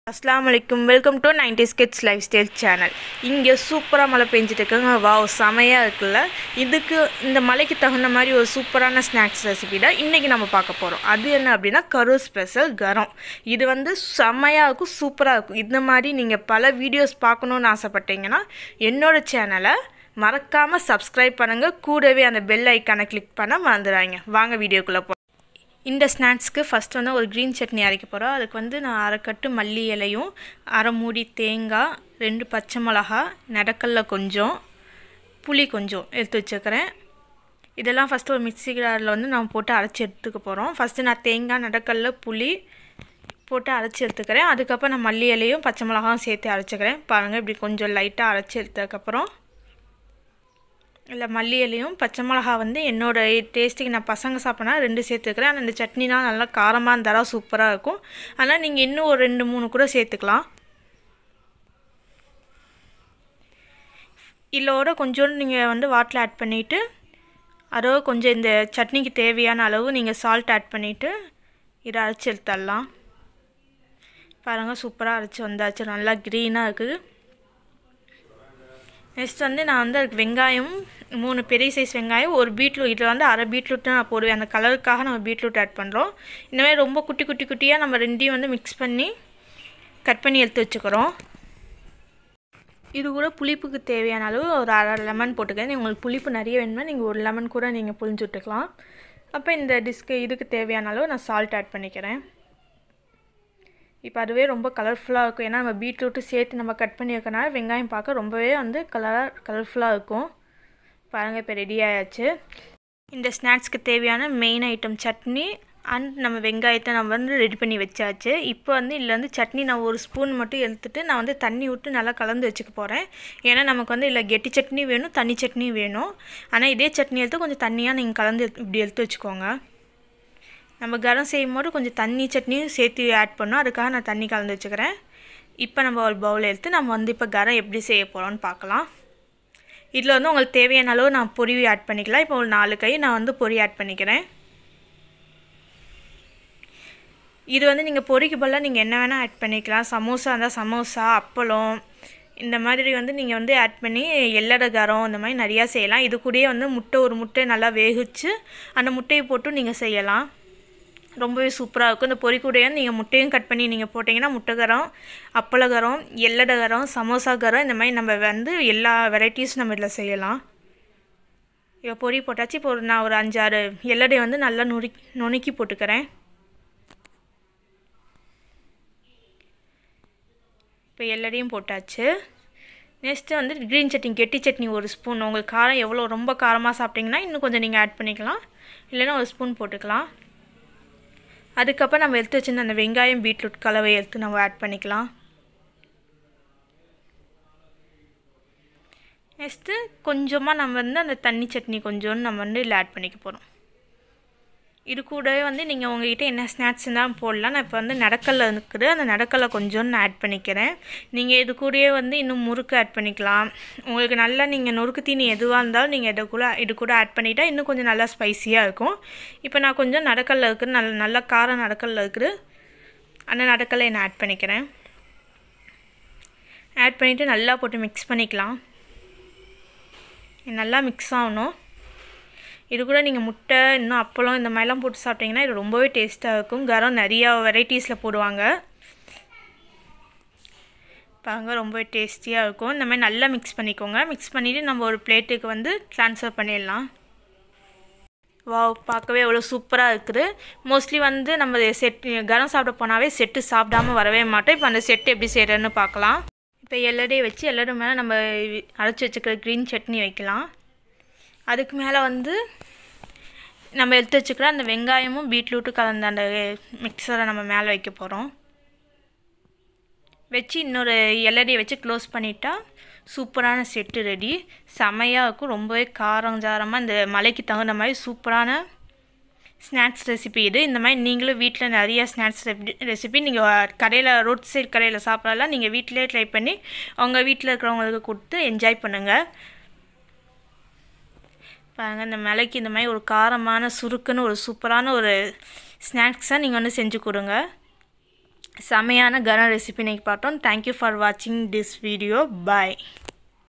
Assalamualaikum, welcome to 90s Kids Lifestyle channel. இங்கே சூப்பராக மழை பெஞ்சிட்டு இருக்குங்க. வாவ், செமையாக இருக்குல்ல. இதுக்கு இந்த மழைக்கு தகுந்த மாதிரி ஒரு சூப்பரான ஸ்நாக்ஸ் ரெசிபி தான் இன்றைக்கி நம்ம பார்க்க போகிறோம். அது என்ன அப்படின்னா கரூர் ஸ்பெஷல் கரம். இது வந்து செமையாக இருக்கும், சூப்பராக இருக்கும். இந்த மாதிரி நீங்கள் பல வீடியோஸ் பார்க்கணுன்னு ஆசைப்பட்டீங்கன்னா என்னோடய சேனலை மறக்காமல் சப்ஸ்கிரைப் பண்ணுங்கள். கூடவே அந்த பெல் ஐக்கானை கிளிக் பண்ண மறந்துடாங்க. வாங்க வீடியோக்குள்ளே போ. இந்த ஸ்நாக்ஸ்க்கு ஃபஸ்ட் வந்து ஒரு க்ரீன் சட்னி அரைக்க போகிறோம். அதுக்கு வந்து நான் அரைக்கட்டு மல்லி இலையும், அரை மூடி தேங்காய், 2 பச்சை மிளகா, நடக்கல்ல கொஞ்சம், புளி கொஞ்சம் எடுத்து வச்சுக்கிறேன். இதெல்லாம் ஃபஸ்ட்டு ஒரு மிக்ஸி ஜாரில் வந்து நான் போட்டு அரைச்சி எடுத்துக்க போகிறோம். ஃபஸ்ட்டு நான் தேங்காய், நடக்கல்ல, புளி போட்டு அரைச்சி எடுத்துக்கிறேன். அதுக்கப்புறம் நான் மல்லி இலையும் பச்சை மிளகாவும் சேர்த்து அரைச்சிக்கிறேன். பாருங்கள், இப்படி கொஞ்சம் லைட்டாக அரைச்சி எடுத்ததுக்கப்புறம் இல்லை மல்லி இலையும் பச்சை மிளகா வந்து என்னோடய டேஸ்ட்டுக்கு நான் பசங்க சாப்பிட்னா 2 சேர்த்துக்கிறேன். ஆனால் இந்த சட்னினா நல்லா காரமாக இருந்தாலும் சூப்பராக இருக்கும். ஆனால் நீங்கள் இன்னும் ஒரு 2-3 கூட சேர்த்துக்கலாம். இதோட கொஞ்சோண்டு நீங்கள் வந்து வாட்டர் ஆட் பண்ணிவிட்டு அதோட கொஞ்சம் இந்த சட்னிக்கு தேவையான அளவு நீங்கள் சால்ட் ஆட் பண்ணிவிட்டு இதை அரைச்சி எடுத்துடலாம். பாருங்கள், சூப்பராக அரைச்சி வந்தாச்சு. நல்லா க்ரீனாக இருக்குது. நெக்ஸ்ட் வந்து நான் வந்து அதுக்கு வெங்காயம் 3 பெரிய சைஸ் வெங்காயம், ஒரு பீட்ரூட், இதில் வந்து அரை பீட்ரூட் நான் போடுவேன். அந்த கலருக்காக நம்ம பீட்ரூட் ஆட் பண்ணுறோம். இந்தமாதிரி ரொம்ப குட்டியாக நம்ம ரெண்டையும் வந்து மிக்ஸ் பண்ணி கட் பண்ணி எடுத்து வச்சுக்கிறோம். இது கூட புளிப்புக்கு தேவையான அளவு ஒரு அரை லெமன் போட்டுக்கிறேன். உங்களுக்கு புளிப்பு நிறைய வேணும்னா நீங்கள் ஒரு லெமன் கூட நீங்கள் புளிஞ்சு விட்டுக்கலாம். அப்போ இந்த இதுக்கு தேவையான அளவு நான் சால்ட் ஆட் பண்ணிக்கிறேன். இப்போ அதுவே ரொம்ப கலர்ஃபுல்லாக இருக்கும். ஏன்னா நம்ம பீட்ரூட்டு சேர்த்து நம்ம கட் பண்ணி வைக்கனால வெங்காயம் பார்க்க ரொம்பவே வந்து கலர்ஃபுல்லாக இருக்கும். பாருங்கள், இப்போ ரெடி ஆயாச்சு. இந்த ஸ்நாக்ஸ்க்கு தேவையான மெயின் ஐட்டம் சட்னி அண்ட் நம்ம வெங்காயத்தை நம்ம வந்து ரெடி பண்ணி வச்சாச்சு. இப்போ வந்து இதில் வந்து சட்னி நான் ஒரு ஸ்பூன் மட்டும் எடுத்துகிட்டு நான் வந்து தண்ணி விட்டு நல்லா கலந்து வச்சுக்க போகிறேன். ஏன்னா நமக்கு வந்து இல்லை கெட்டி சட்னி வேணும், தண்ணி சட்னி வேணும். ஆனால் இதே சட்னி எடுத்து கொஞ்சம் தண்ணியாக நீங்கள் கலந்து இப்படி எடுத்து வச்சுக்கோங்க. நம்ம கரம் செய்யும் போது கொஞ்சம் தண்ணி சட்னியும் சேர்த்து ஆட் பண்ணோம். அதுக்காக நான் தண்ணி கலந்து வச்சுக்கிறேன். இப்போ நம்ம ஒரு பவுல் எடுத்து நம்ம வந்து இப்போ கரம் எப்படி செய்ய போகிறோம்னு பார்க்கலாம். இதில் வந்து உங்களுக்கு தேவையான அளவு நான் பொரி ஆட் பண்ணிக்கலாம். இப்போ ஒரு 4 கை நான் வந்து பொரி ஆட் பண்ணிக்கிறேன். இது வந்து நீங்கள் பொரிக்கு பதிலாக நீங்கள் என்ன வேணால் ஆட் பண்ணிக்கலாம். சமோசா இருந்தால் சமோசா, அப்பளம் இந்த மாதிரி வந்து நீங்கள் வந்து ஆட் பண்ணி எல்லட கரம் இந்த மாதிரி நிறையா செய்யலாம். இது கூடயே வந்து ஒரு முட்டை நல்லா வேகிச்சு அந்த முட்டையை போட்டு நீங்கள் செய்யலாம். ரொம்பவே சூப்பராக இருக்கும். இந்த பொரிக்கூடையே நீங்கள் முட்டையும் கட் பண்ணி நீங்கள் போட்டிங்கன்னா முட்டைகரம், அப்பளகரம், எல்லடகரம், சமோசா கரம் இந்த மாதிரி நம்ம வந்து எல்லா வெரைட்டிஸும் நம்ம இதில் செய்யலாம். இப்போ பொரி போட்டாச்சு. இப்போ நான் ஒரு 5-6 எல்லடை வந்து நல்லா நுணுக்கி போட்டுக்கிறேன். இப்போ எல்லடையும் போட்டாச்சு. நெக்ஸ்ட்டு வந்து க்ரீன் சட்னி, கெட்டி சட்னி ஒரு ஸ்பூன். உங்களுக்கு காரம் எவ்வளோ ரொம்ப காரமாக சாப்பிட்டிங்கன்னா இன்னும் கொஞ்சம் நீங்கள் ஆட் பண்ணிக்கலாம். இல்லைன்னா ஒரு ஸ்பூன் போட்டுக்கலாம். அதுக்கப்புறம் நம்ம எடுத்து வச்சுருந்த அந்த வெங்காயம் பீட்ரூட் கலவை எடுத்து நம்ம ஆட் பண்ணிக்கலாம். நெக்ஸ்ட்டு கொஞ்சமாக நம்ம வந்து அந்த தண்ணி சட்னி கொஞ்சோன்னு நம்ம வந்து இதில் ஆட் பண்ணிக்க போகிறோம். இது கூடவே வந்து நீங்கள் உங்கள்கிட்ட என்ன ஸ்நாக்ஸ் தான் போடலாம். நான் இப்போ வந்து நடக்கல்ல இருக்குது, அந்த நடக்கல்ல கொஞ்சோன்னு நான் ஆட் பண்ணிக்கிறேன். நீங்கள் இது கூடயே வந்து இன்னும் முறுக்கு ஆட் பண்ணிக்கலாம். உங்களுக்கு நல்லா நீங்கள் நொறுக்கு தீனி எதுவாக இருந்தாலும் நீங்கள் இது கூட ஆட் பண்ணிட்டா இன்னும் கொஞ்சம் நல்லா ஸ்பைஸியாக இருக்கும். இப்போ நான் கொஞ்சம் நடக்கல்ல இருக்குது, நல்லா காரம் நடக்கல்ல இருக்குது, அந்த நடக்கல்ல நான் ஆட் பண்ணிக்கிறேன். ஆட் பண்ணிவிட்டு நல்லா போட்டு மிக்ஸ் பண்ணிக்கலாம். நல்லா மிக்ஸ் ஆகணும். இது கூட நீங்கள் முட்டை இன்னும் அப்பளம் இந்த மாதிரிலாம் போட்டு சாப்பிட்டிங்கன்னா இது ரொம்பவே டேஸ்ட்டாக இருக்கும். கரம் நிறையா வெரைட்டிஸில் போடுவாங்க. பாருங்க, ரொம்பவே டேஸ்டியாக இருக்கும். இந்த மாதிரி நல்லா மிக்ஸ் பண்ணிக்கோங்க. மிக்ஸ் பண்ணிவிட்டு நம்ம ஒரு பிளேட்டுக்கு வந்து ட்ரான்ஸ்ஃபர் பண்ணிடலாம். வாவ், பார்க்கவே எவ்வளோ சூப்பராக இருக்குது. மோஸ்ட்லி வந்து நம்ம கரம் சாப்பிட போனாவே செட்டு சாப்பிடாமல் வரவே மாட்டோம். இப்போ அந்த செட்டு எப்படி செய்கிறதுன்னு பார்க்கலாம். இப்போ எல்லடையை வச்சு எல்லோரு மேலே நம்ம அரைச்சி வச்சுக்கிற க்ரீன் சட்னி வைக்கலாம். அதுக்கு மேலே வந்து நம்ம எடுத்து வச்சுக்கிற அந்த வெங்காயமும் பீட்ரூட்டும் கலந்த அந்த மிக்சரை நம்ம மேலே வைக்க போகிறோம். வச்சு இன்னொரு எல்லடையை வச்சு க்ளோஸ் பண்ணிட்டா சூப்பரான செட்டு ரெடி. செமையாக இருக்கும். ரொம்பவே காரஞ்சாரமாக இந்த மலைக்கு தகுந்த மாதிரி சூப்பரான ஸ்நாக்ஸ் ரெசிபி இது. இந்த மாதிரி நீங்களும் வீட்டில் நிறைய ஸ்நாக்ஸ் ரெசிபி நீங்கள் கடையில் ரோட் சைட் கடையில் சாப்பிடலாம். நீங்கள் வீட்டிலே ட்ரை பண்ணி உங்கள் வீட்டில் இருக்கிறவங்களுக்கு கொடுத்து என்ஜாய் பண்ணுங்கள். பாருங்கள், இந்த மலைக்கு இந்த மாதிரி ஒரு காரமான சுருக்குன்னு ஒரு சூப்பரான ஒரு ஸ்நாக்ஸாக நீங்கள் வந்து செஞ்சு கொடுங்க. செமையான கரம் ரெசிபி இன்றைக்கி பார்த்தோம். தேங்க்யூ ஃபார் வாட்சிங் திஸ் வீடியோ. பாய்.